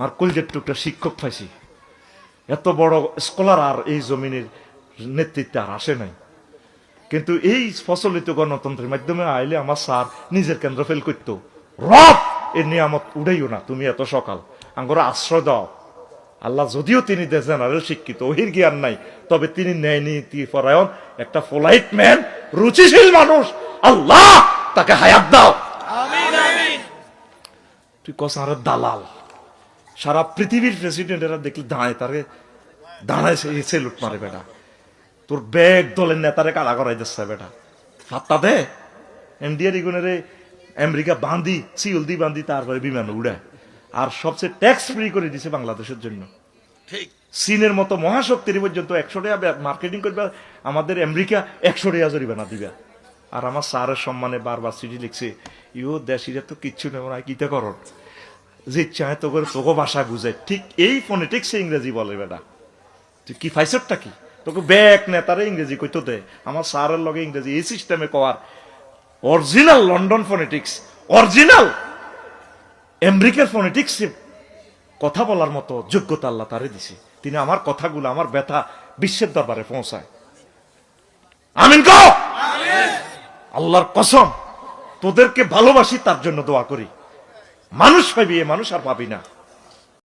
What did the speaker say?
আর কলজের টুকটা শিক্ষক পাইছি, এত বড় স্কলার আর এই জমিনের নেতৃত্বে আর আসে নাই। কিন্তু এই প্রচলিত গণতন্ত্রের মাধ্যমে আইলে আমার স্যার নিজের কেন্দ্র ফেল করতো, রব এর নিয়ামত উড়াইও না, তুমি এত সকাল আঙ্গরা আশ্রয় দাও। আল্লাহ যদিও তিনি জেনারেল শিক্ষিত, ওহির জ্ঞান নাই, তবে তিনি ন্যায় নীতি পরায়ণ একটা পোলাইট ম্যান, রুচিশীল মানুষ। আল্লাহ তাকে হায়াত দাও। তুই কস আর দালাল, সারা পৃথিবীর প্রেসিডেন্টেরা দেখলে দাঁড়ায় সেলুট মারে বেটা। তোর ব্যাগ দলের নেতারে কারা করাই দিচ্ছে বেটা, ফাত্তা দে। ইন্ডিয়ার ইগুনের আমেরিকা বান্ধি সিউলদি বান্ধি তারপরে বিমান উড়ায়। আর সবচেয়ে ট্যাক্স ফ্রি করে দিছে বাংলাদেশের জন্য। চীনের মতো মহাশক্তির পর্যন্ত 100 টাকা মার্কেটিং করবে, আমাদের আমেরিকা 100 টাকা জরিমানা দিবে। আর আমার স্যারের সম্মানে বারবার চিঠি লিখছে, ইও দেশিরা তো কিচ্ছু নেব না, কিতে কর যে চায় তো করে তোকে ভাষা বুঝায়। ঠিক এই ফোনেটিক্স ইংরেজি বলে বেটা। তুই কি ফাইসরটা কি, তোকে ব্যাক নেতারে ইংরেজি কইতো দে। আমার স্যারের লগে ইংরেজি এই সিস্টেমে কওয়ার অরিজিনাল লন্ডন ফোনেটিক্স, অরিজিনাল আমেরিকার ফোনেটিক্স কথা বলার মতো যোগ্যতা আল্লাহ তারে দিছে। তিনি আমার কথাগুলো, আমার ব্যথা বিশ্বের দরবারে পৌঁছায়। আমিন কও। আল্লাহর কসম তোদেরকে ভালোবাসি, তার জন্য দোয়া করি। মানুষ পাবি, এ মানুষ আর পাবি না।